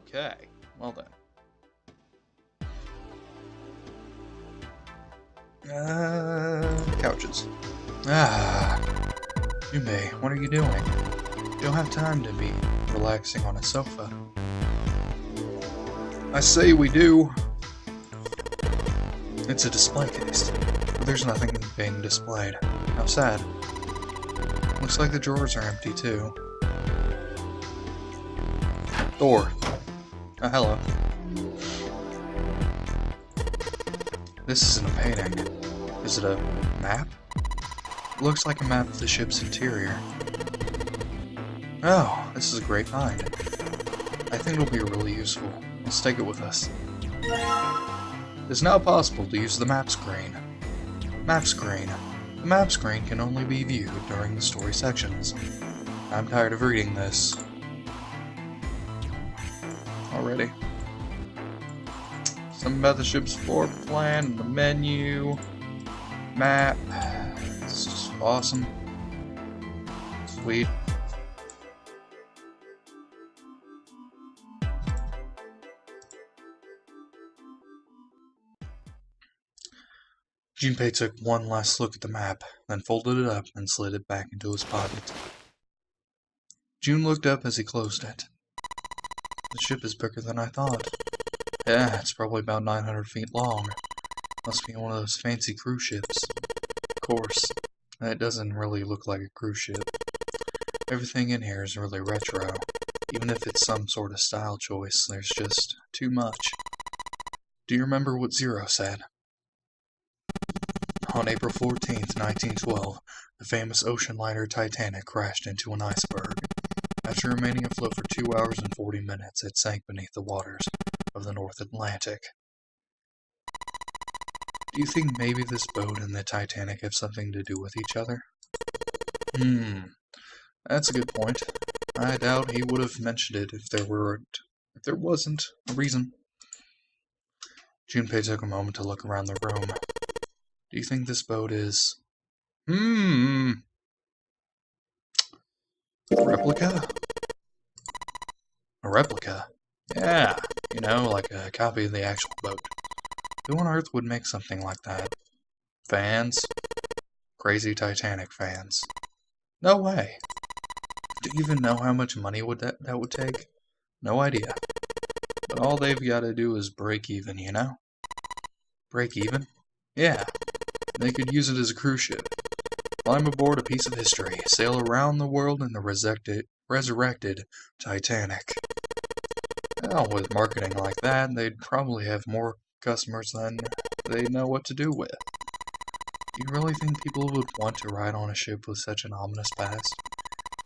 Okay, well then. Couches. Yume, what are you doing? You don't have time to be relaxing on a sofa. I say we do. It's a display case, but there's nothing being displayed. How sad. Looks like the drawers are empty too. Door. Oh, hello. This isn't a painting. Is it a map? It looks like a map of the ship's interior. Oh, this is a great find. I think it'll be really useful. Let's take it with us. It's now possible to use the map screen. Map screen. The map screen can only be viewed during the story sections. I'm tired of reading this already. Something about the ship's floor plan, the menu, map. This is awesome. Sweet. Junpei took one last look at the map, then folded it up and slid it back into his pocket. June looked up as he closed it. The ship is bigger than I thought. Yeah, it's probably about 900 feet long. Must be one of those fancy cruise ships. Of course, that doesn't really look like a cruise ship. Everything in here is really retro. Even if it's some sort of style choice, there's just too much. Do you remember what Zero said? On April 14th, 1912, the famous ocean liner Titanic crashed into an iceberg. After remaining afloat for 2 hours and 40 minutes, it sank beneath the waters of the North Atlantic. Do you think maybe this boat and the Titanic have something to do with each other? That's a good point. I doubt he would have mentioned it if there wasn't a reason. Junpei took a moment to look around the room. Do you think this boat is... Replica? A replica? Yeah, you know, like a copy of the actual boat. Who on earth would make something like that? Fans? Crazy Titanic fans. No way. Do you even know how much money that would take? No idea. But all they've got to do is break even, you know? Break even? Yeah. They could use it as a cruise ship. Climb aboard a piece of history, sail around the world in the resurrected Titanic. Well, with marketing like that, they'd probably have more customers than they know what to do with. Do you really think people would want to ride on a ship with such an ominous past?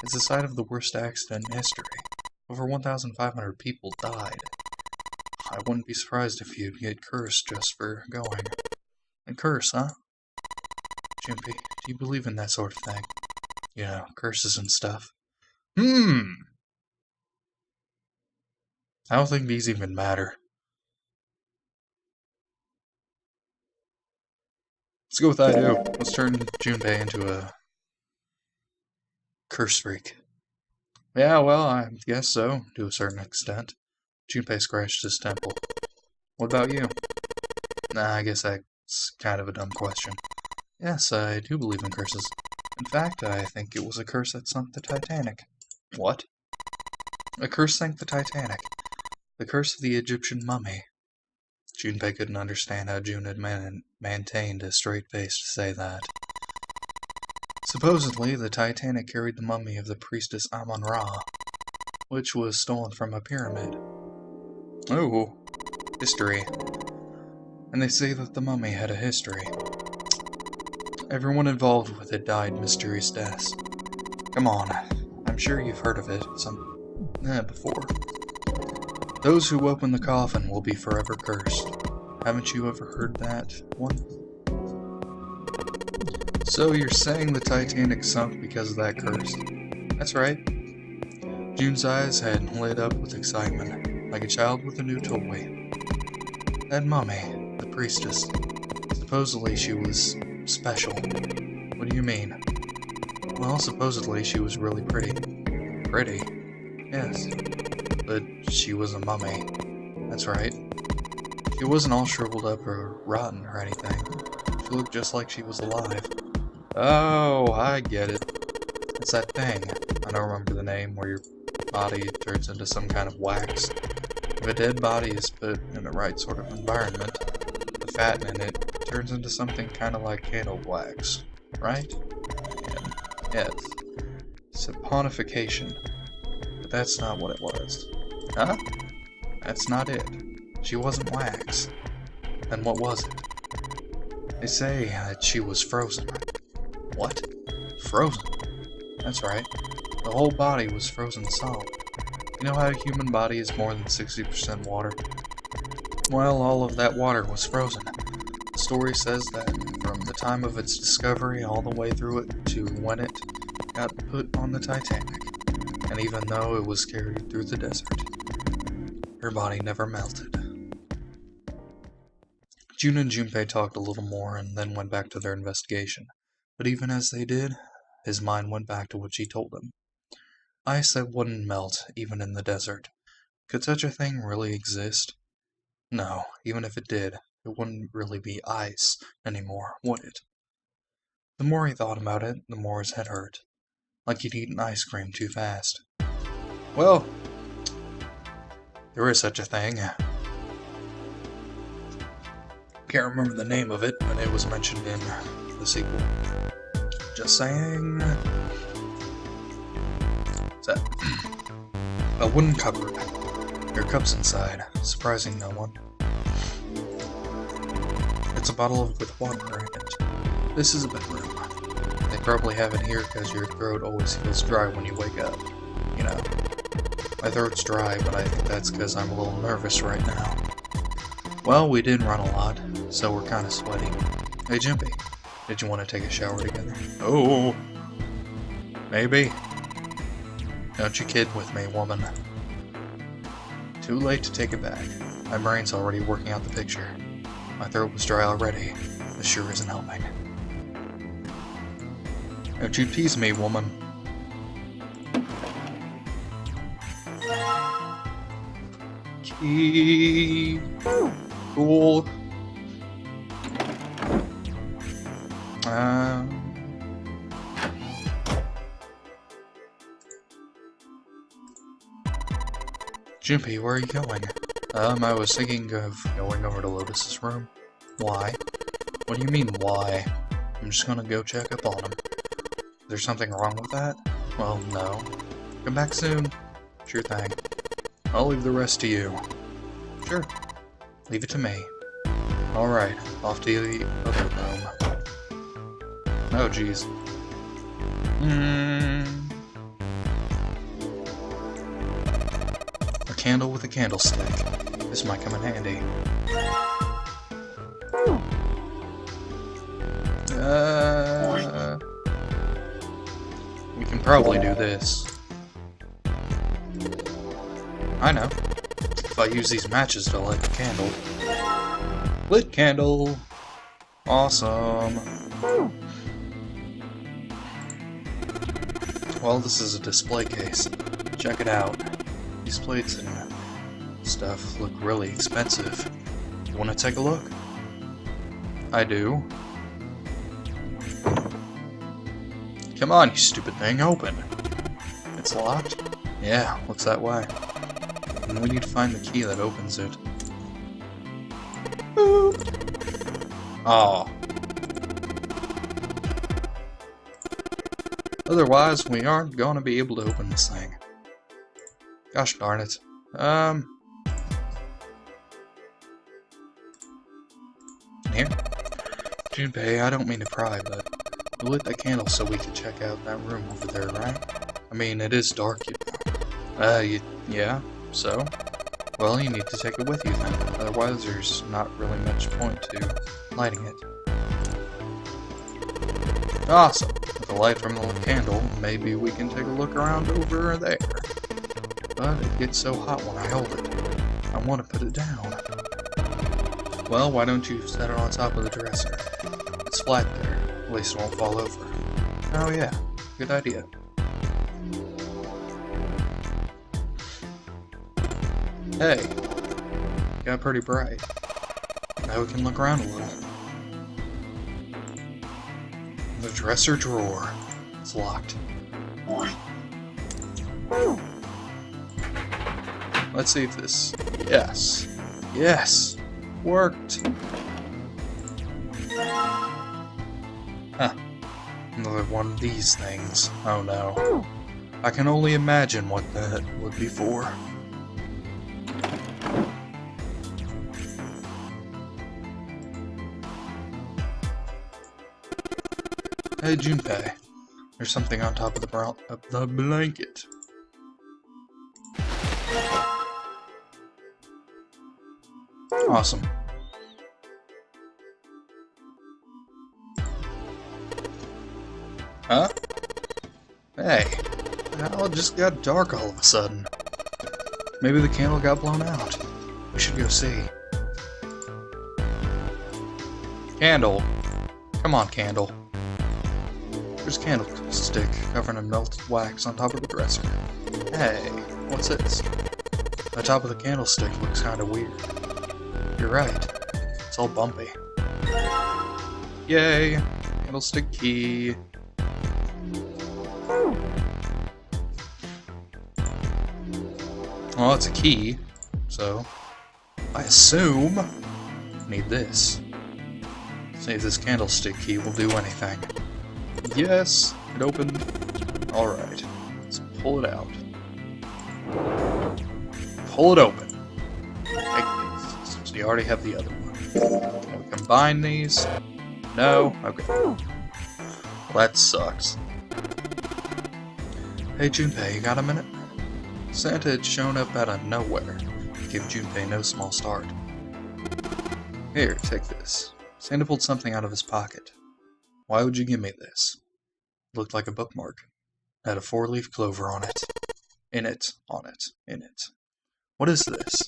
It's the site of the worst accident in history. Over 1,500 people died. I wouldn't be surprised if you'd get cursed just for going. A curse, huh? Junpei, do you believe in that sort of thing? You know, curses and stuff. I don't think these even matter. Let's go with I do. Let's turn Junpei into a curse freak. Yeah, well, I guess so, to a certain extent. Junpei scratched his temple. What about you? Nah, I guess that's kind of a dumb question. Yes, I do believe in curses. In fact, I think it was a curse that sunk the Titanic. What? A curse sank the Titanic. The curse of the Egyptian mummy. Junpei couldn't understand how June had maintained a straight face to say that. Supposedly, the Titanic carried the mummy of the priestess Amun-Ra, which was stolen from a pyramid. Oh, history. And they say that the mummy had a history. Everyone involved with it died mysterious deaths. Come on, I'm sure you've heard of it before. Those who open the coffin will be forever cursed. Haven't you ever heard that one? So you're saying the Titanic sunk because of that curse? That's right. June's eyes had lit up with excitement, like a child with a new toy. That mummy, the priestess, supposedly she was special. What do you mean? Well, supposedly she was really pretty. Pretty? Yes. but she was a mummy. That's right. She wasn't all shriveled up or rotten or anything. She looked just like she was alive. Oh, I get it. It's that thing. I don't remember the name, where your body turns into some kind of wax. If a dead body is put in the right sort of environment, the fat in it turns into something kind of like candle wax, right? Yes. Saponification. But that's not what it was. Huh? That's not it. She wasn't wax. Then what was it? They say that she was frozen. What? Frozen? That's right. The whole body was frozen solid. You know how a human body is more than 60% water? Well, all of that water was frozen. The story says that from the time of its discovery all the way through it to when it got put on the Titanic, and even though it was carried through the desert, her body never melted. June and Junpei talked a little more and then went back to their investigation, but even as they did, his mind went back to what she told him. Ice that wouldn't melt, even in the desert. Could such a thing really exist? No, even if it did, it wouldn't really be ice anymore, would it? The more he thought about it, the more his head hurt. Like he'd eaten ice cream too fast. Well, there is such a thing. Can't remember the name of it, but it was mentioned in the sequel. Just saying. What's that? A wooden cupboard. There are cups inside, surprising no one. It's a bottle with water in it. This is a bedroom. They probably have it here because your throat always feels dry when you wake up. You know. My throat's dry, but I think that's because I'm a little nervous right now. Well, we did run a lot, so we're kind of sweaty. Hey, Jimpy, did you want to take a shower together? Oh, maybe. Don't you kid with me, woman. Too late to take it back. My brain's already working out the picture. My throat was dry already. This sure isn't helping. Don't you tease me, woman. Key. Cool. Jimpy, where are you going? I was thinking of going over to Lotus's room. Why? What do you mean, why? I'm just gonna go check up on him. Is there something wrong with that? Well, no. Come back soon. Sure thing. I'll leave the rest to you. Sure. Leave it to me. Alright, off to the other room. Oh, jeez. A candle with a candlestick. This might come in handy. We can probably do this. I know. If I use these matches to light the candle. Lit candle! Awesome! Well, this is a display case. Check it out. These plates and stuff look really expensive. You want to take a look? I do. Come on, you stupid thing, open! It's locked? Yeah, looks that way. And we need to find the key that opens it. Boop! Aw. Otherwise, we aren't going to be able to open this thing. Gosh darn it. Here? Junpei, I don't mean to pry, but you lit that candle so we could check out that room over there, right? I mean, it is dark, you know. Yeah, so? Well, you need to take it with you then. Otherwise, there's not really much point to lighting it. Awesome! With the light from the candle, maybe we can take a look around over there. But it gets so hot when I hold it. I want to put it down. Well, why don't you set it on top of the dresser? It's flat there. At least it won't fall over. Oh yeah, good idea. Hey, got pretty bright. Now we can look around a little. The dresser drawer. It's locked. Let's see if this... Yes. Yes! Worked! Huh. Another one of these things. Oh no. I can only imagine what that would be for. Hey Junpei, there's something on top of the blanket. Awesome. Huh? Hey, how it just got dark all of a sudden. Maybe the candle got blown out. We should go see. Candle. Come on, candle. There's a candlestick covered in melted wax on top of the dresser. Hey, what's this? The top of the candlestick looks kinda weird. You're right. It's all bumpy. Yay! Candlestick key. Well, it's a key, so I assume I need this. See if this candlestick key will do anything. Yes, it opened. Alright, let's pull it out. Pull it open. Take this. So you already have the other one. Can we combine these? No? Okay. Well, that sucks. Hey Junpei, you got a minute? Santa had shown up out of nowhere to give Junpei no small start. Here, take this. Santa pulled something out of his pocket. Why would you give me this? It looked like a bookmark. It had a 4-leaf clover on it. In it. What is this?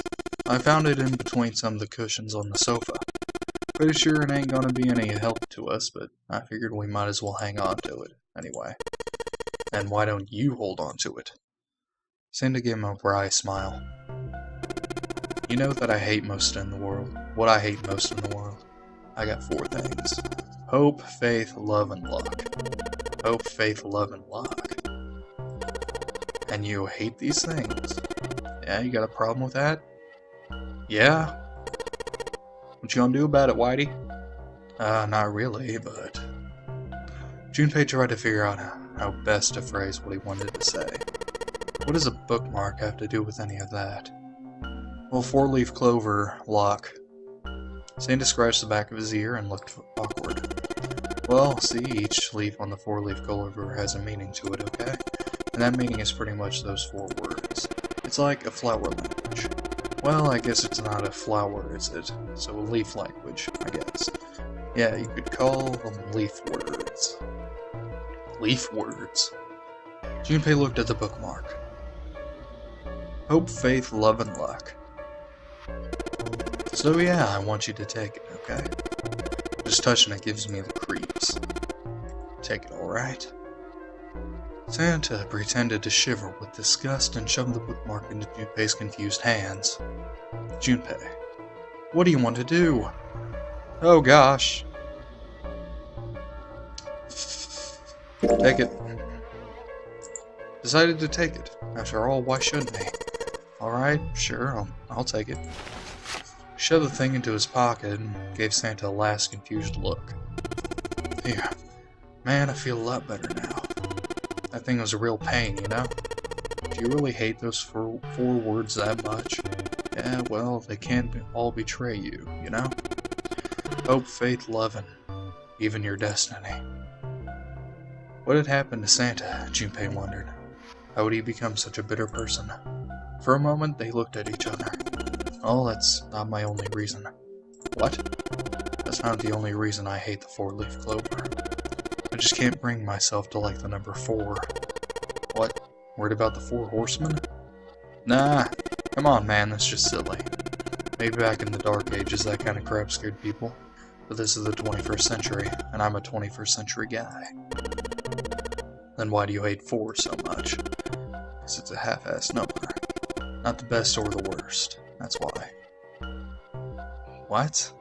I found it in between some of the cushions on the sofa. Pretty sure it ain't gonna be any help to us, but I figured we might as well hang on to it anyway. And why don't you hold on to it? Santa gave him a wry smile. You know that I hate most in the world. What I hate most in the world. I got 4 things. Hope, faith, love, and luck. Hope, faith, love, and luck. And you hate these things? Yeah, you got a problem with that? Yeah? What you gonna do about it, Whitey? Not really, but... Junpei tried to figure out how best to phrase what he wanted to say. What does a bookmark have to do with any of that? Well, 4-leaf clover, lock. Santa scratched the back of his ear and looked awkward. Well, see, each leaf on the 4-leaf clover has a meaning to it, okay? And that meaning is pretty much those 4 words. It's like a flower language. Well, I guess it's not a flower, is it? So a leaf language, I guess. Yeah, you could call them leaf words. Leaf words. Junpei looked at the bookmark. Hope, faith, love, and luck. So yeah, I want you to take it, okay? Just touching it gives me the creeps. Take it, alright? Santa pretended to shiver with disgust and shoved the bookmark into Junpei's confused hands. Junpei, what do you want to do? Oh gosh. Take it. Decided to take it. After all, why shouldn't he? Alright, sure, I'll take it. Shoved the thing into his pocket and gave Santa a last confused look. Yeah, man, I feel a lot better now. That thing was a real pain, you know? Do you really hate those four words that much? Yeah, well, they can't all betray you, you know? Hope, faith, love, and even your destiny. What had happened to Santa, Junpei wondered. How would he become such a bitter person? For a moment, they looked at each other. Oh, that's not my only reason. What? That's not the only reason I hate the 4-leaf clover. I just can't bring myself to like the number 4. What? Worried about the 4 horsemen? Nah, come on man, that's just silly. Maybe back in the Dark Ages that kind of crap scared people. But this is the 21st century, and I'm a 21st century guy. Then why do you hate 4 so much? Because it's a half-assed number. Not the best or the worst. That's why. What?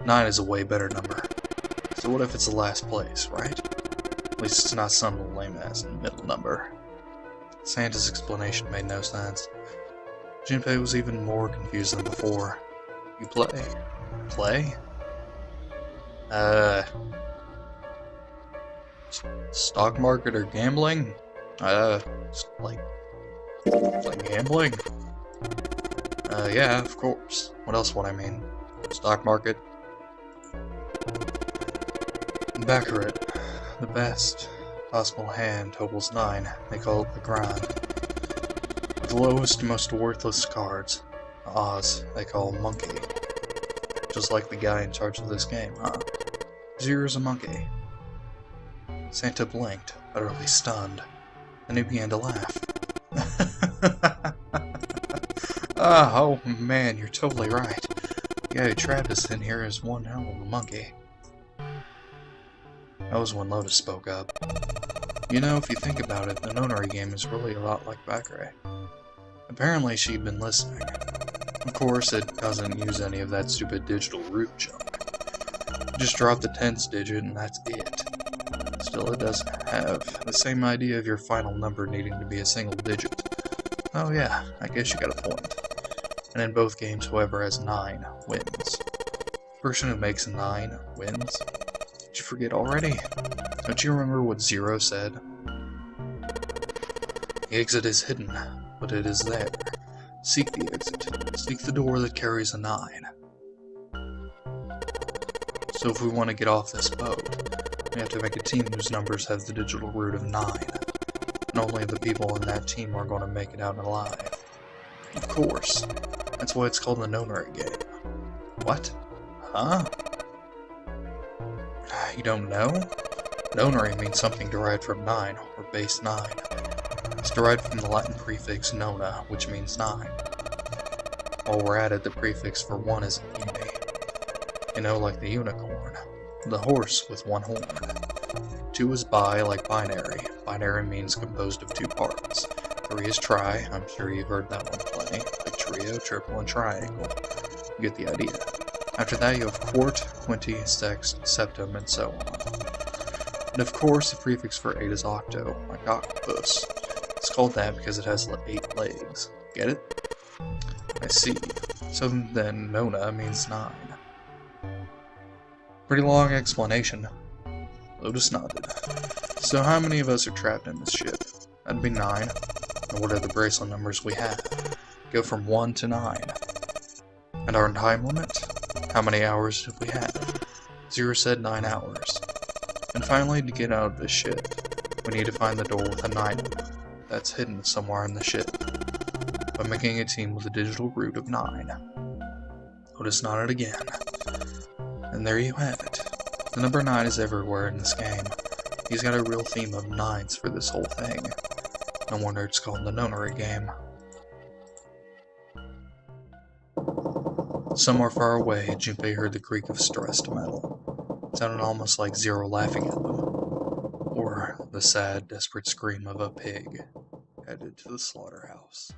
9 is a way better number. So what if it's the last place, right? At least it's not some lame-ass middle number. Santa's explanation made no sense. Junpei was even more confused than before. You play? Play? Stock market or gambling? Like gambling? Yeah, of course. What else would I mean? Stock market? Baccarat. The best possible hand totals 9. They call it the grind. The lowest, most worthless cards. Oz, they call monkey. Just like the guy in charge of this game, huh? Zero's a monkey. Santa blinked, utterly stunned. Then he began to laugh. Oh man, you're totally right. The guy who trapped us in here is one hell of a monkey. That was when Lotus spoke up. You know, if you think about it, the nonary game is really a lot like Baccarat. Apparently she'd been listening. Of course, it doesn't use any of that stupid digital root junk. Just drop the tens digit and that's it. Still, it does have the same idea of your final number needing to be a single digit. Oh yeah, I guess you got a point. And in both games, whoever has 9 wins. The person who makes 9 wins? Did you forget already? Don't you remember what Zero said? The exit is hidden, but it is there. Seek the exit. Seek the door that carries a 9. So if we want to get off this boat, we have to make a team whose numbers have the digital root of 9. And only the people in that team are going to make it out alive. Of course. That's why it's called the nonary game. What? Huh? You don't know? Nonary means something derived from 9, or base 9. It's derived from the Latin prefix nona, which means 9. While we're at it, the prefix for 1 is uni. You know, like the unicorn. The horse with 1 horn. 2 is bi, like binary. Binary means composed of 2 parts. 3 is tri, I'm sure you've heard that one plenty. Like trio, triple, and triangle. You get the idea. After that you have quart, quinty, sext, septum, and so on. And of course, the prefix for 8 is octo, like octopus. It's called that because it has 8 legs. Get it? I see. So then nona means 9. Pretty long explanation. Lotus nodded. So how many of us are trapped in this ship? That'd be 9. And what are the bracelet numbers we have? Go from 1 to 9. And our time limit? How many hours did we have? Zero said 9 hours. And finally, to get out of this ship, we need to find the door with a 9 that's hidden somewhere in the ship, by making a team with a digital root of 9. Lotus nodded again. And there you have it. The number 9 is everywhere in this game. He's got a real theme of 9s for this whole thing. No wonder it's called the nonary game. Somewhere far away, Junpei heard the creak of stressed metal. It sounded almost like Zero laughing at them. Or the sad, desperate scream of a pig headed to the slaughterhouse.